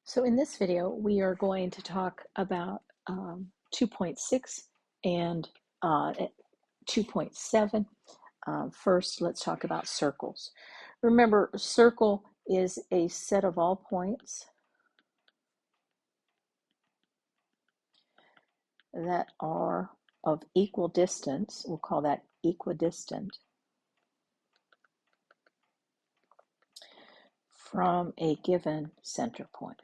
So in this video, we are going to talk about 2.6 and 2.7. First, let's talk about circles. Remember, a circle is a set of all points that are of equal distance. We'll call that equidistant from a given center point.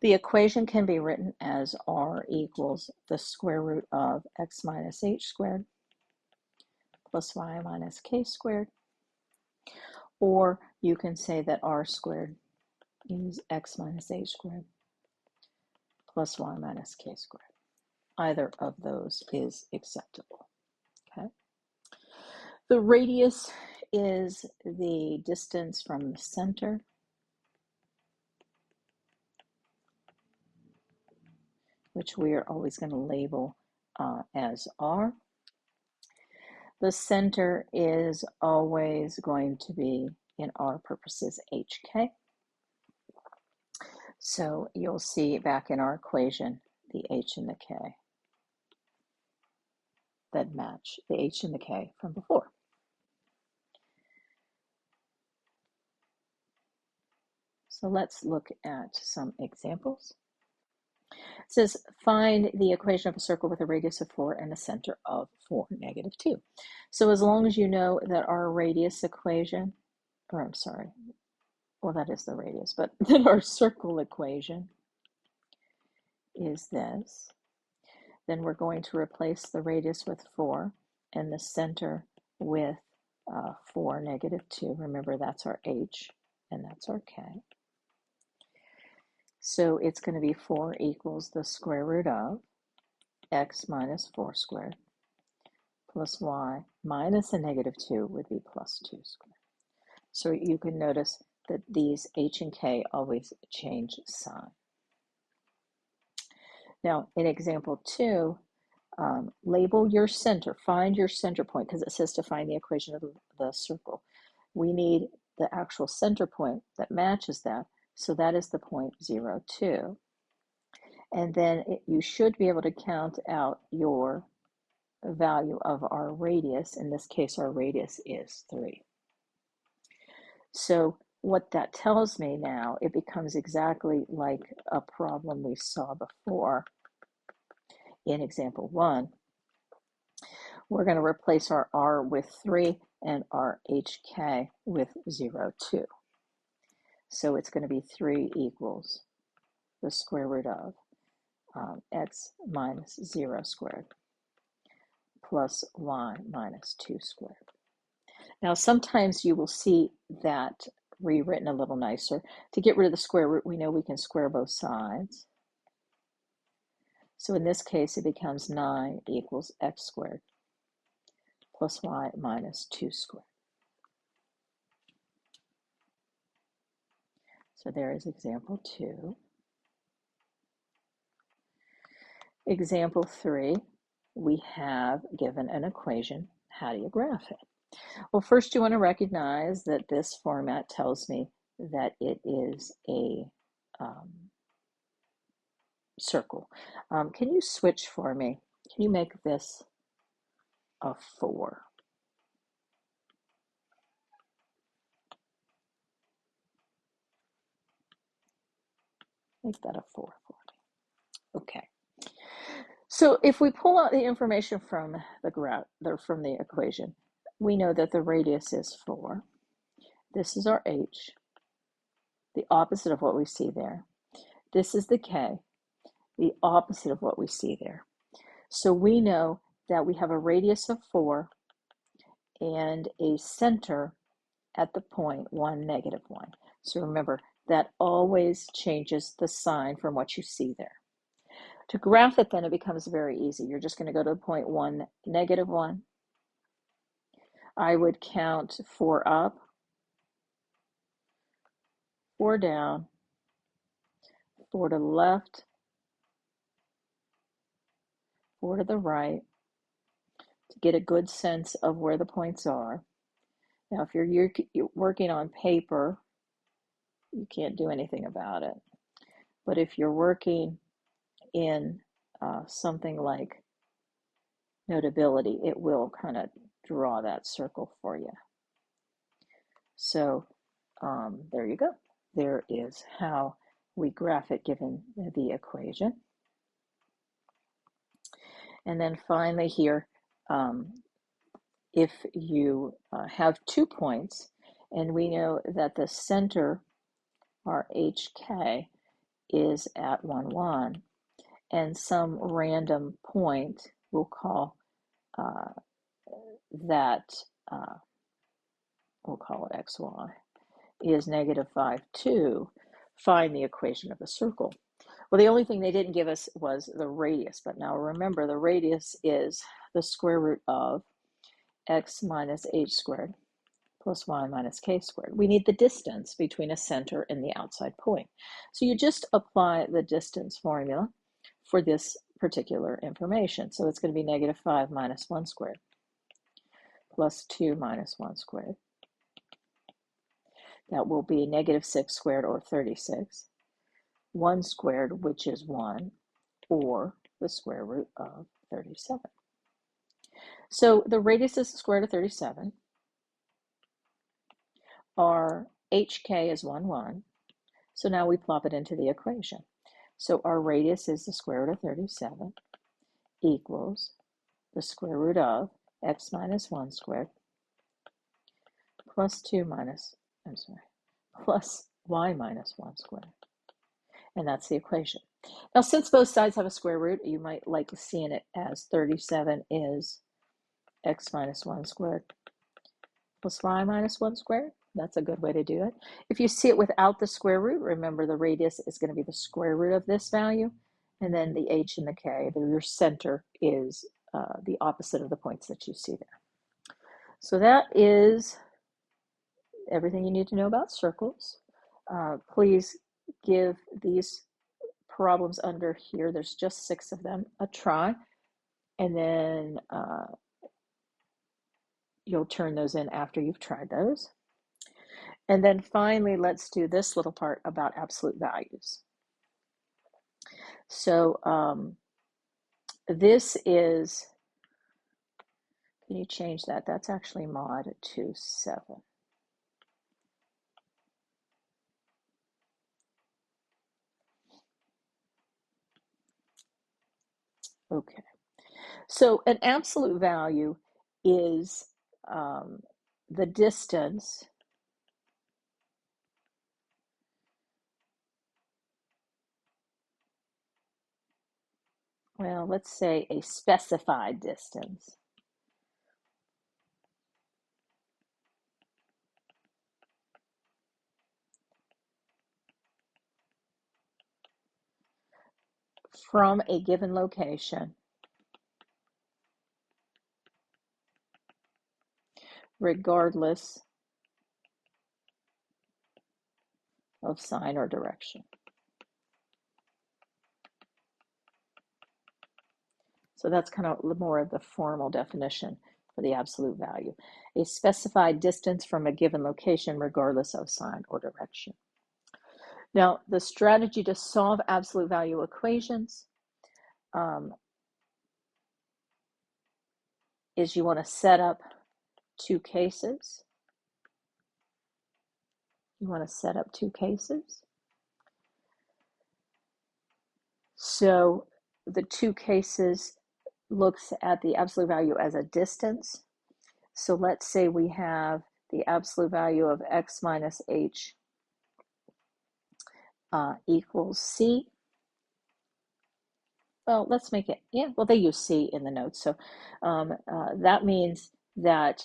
The equation can be written as r equals the square root of x minus h squared plus y minus k squared. Or you can say that r squared is x minus h squared plus y minus k squared. Either of those is acceptable. Okay. The radius is the distance from the center which we are always going to label as r. The center is always going to be, in our purposes, hk. So you'll see back in our equation the h and the k that match the h and the k from before. So let's look at some examples. It says, find the equation of a circle with a radius of 4 and a center of 4, negative 2. So as long as you know that our radius equation, or I'm sorry, well, that is the radius, but that our circle equation is this, then we're going to replace the radius with 4 and the center with 4, negative 2. Remember, that's our h and that's our k. So it's going to be 4 equals the square root of x minus 4 squared plus y minus a negative 2 would be plus 2 squared. So you can notice that these h and k always change sign. Now, in example 2, label your center. Find your center point because it says to find the equation of the circle. We need the actual center point that matches that. So that is the point 0, 2. And then you should be able to count out your value of our radius. In this case, our radius is 3. So what that tells me now, it becomes exactly like a problem we saw before in example 1. We're going to replace our r with 3 and our hk with 0, 2. So it's going to be 3 equals the square root of x minus 0 squared plus y minus 2 squared. Now, sometimes you will see that rewritten a little nicer. To get rid of the square root, we know we can square both sides. So in this case, it becomes 9 equals x squared plus y minus 2 squared. So there is example 2. Example 3, we have given an equation. How do you graph it? Well, first you want to recognize that this format tells me that it is a circle. Can you switch for me? Can you make this a 4? Make that a 4 for me. Okay. So if we pull out the information from the graph, from the equation, we know that the radius is 4. This is our h, the opposite of what we see there. This is the k, the opposite of what we see there. So we know that we have a radius of 4 and a center at the point 1, negative 1. So remember, that always changes the sign from what you see there. To graph it, then, it becomes very easy. You're just going to go to the point 1, negative 1. I would count 4 up, 4 down, 4 to the left, 4 to the right, to get a good sense of where the points are. Now, if you're working on paper, you can't do anything about it. But if you're working in something like Notability, it will kind of draw that circle for you. So there you go. There is how we graph it given the equation. And then finally here, if you have 2 points, and we know that the center, our HK, is at 1, 1, and some random point, we'll call that, we'll call it XY, is negative 5, 2, find the equation of the circle. Well, the only thing they didn't give us was the radius, but now remember the radius is the square root of x minus h squared plus y minus k squared. We need the distance between a center and the outside point. So you just apply the distance formula for this particular information. So it's going to be negative 5 minus 1 squared plus 2 minus 1 squared. That will be negative 6 squared, or 36. 1 squared, which is 1, or the square root of 37. So the radius is the square root of 37. Our HK is 1, 1. So now we plop it into the equation. So our radius is the square root of 37 equals the square root of x minus 1 squared plus 2 minus, plus y minus 1 squared. And that's the equation. Now, since both sides have a square root, you might like seeing it as 37 is x minus 1 squared plus y minus 1 squared. That's a good way to do it. If you see it without the square root, remember the radius is going to be the square root of this value, and then the h and the k, your center is the opposite of the points that you see there. So that is everything you need to know about circles. Please give these problems under here, there's just 6 of them, a try, and then you'll turn those in after you've tried those. And then finally, let's do this little part about absolute values. So this is, can you change that? That's actually mod to 7. Okay, so an absolute value is the distance well, let's say a specified distance from a given location regardless of sign or direction. So that's kind of more of the formal definition for the absolute value. A specified distance from a given location regardless of sign or direction. Now, the strategy to solve absolute value equations is you want to set up 2 cases. You want to set up 2 cases. So the 2 cases looks at the absolute value as a distance. So let's say we have the absolute value of x minus h equals c. Well, let's make it, yeah, well, they use c in the notes. So that means that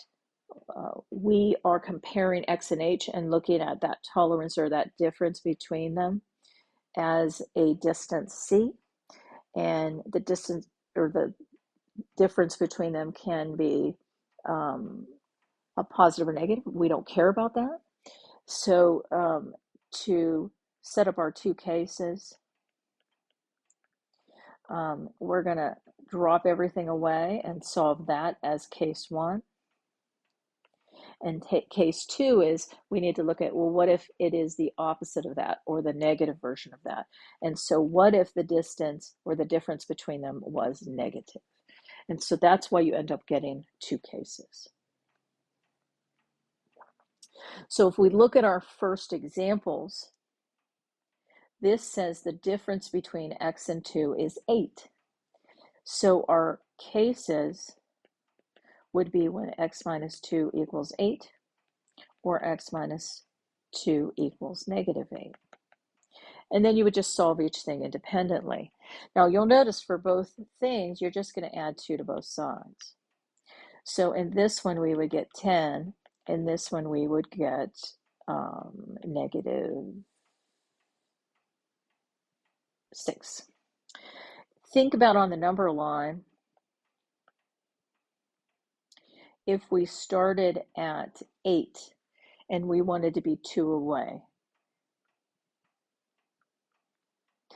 we are comparing x and h and looking at that tolerance or that difference between them as a distance c. And the distance or the difference between them can be a positive or negative. We don't care about that. So to set up our 2 cases, we're going to drop everything away and solve that as case 1. And case 2 is we need to look at, well, what if it is the opposite of that or the negative version of that? And so what if the distance or the difference between them was negative? And so that's why you end up getting 2 cases. So if we look at our first examples, this says the difference between x and 2 is 8. So our cases would be when x minus 2 equals 8 or x minus 2 equals negative 8. And then you would just solve each thing independently. Now you'll notice for both things, you're just going to add 2 to both sides. So in this one, we would get 10. In this one, we would get negative 6. Think about on the number line, if we started at 8 and we wanted to be 2 away,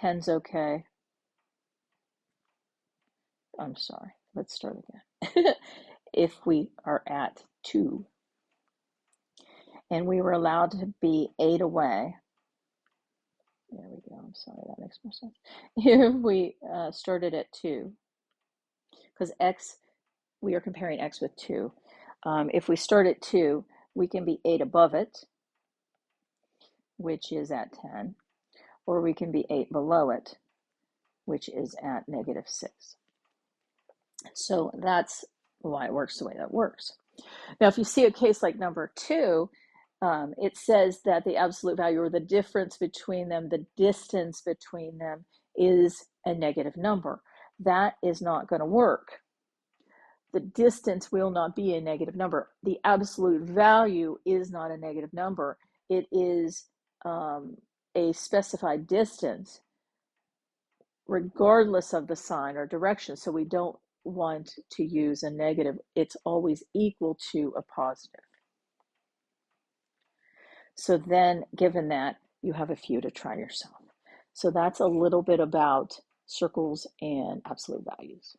10's okay. I'm sorry, let's start again. If we are at 2 and we were allowed to be 8 away, there we go, I'm sorry, that makes more sense. If we started at 2, because x, we are comparing x with 2. If we start at 2, we can be 8 above it, which is at 10, or we can be 8 below it, which is at negative 6. So that's why it works the way that works. Now, if you see a case like number 2, it says that the absolute value or the difference between them, the distance between them, is a negative number. That is not going to work. The distance will not be a negative number. The absolute value is not a negative number. It is a specified distance regardless of the sign or direction. So we don't want to use a negative. It's always equal to a positive. So then, given that, you have a few to try yourself. So that's a little bit about circles and absolute values.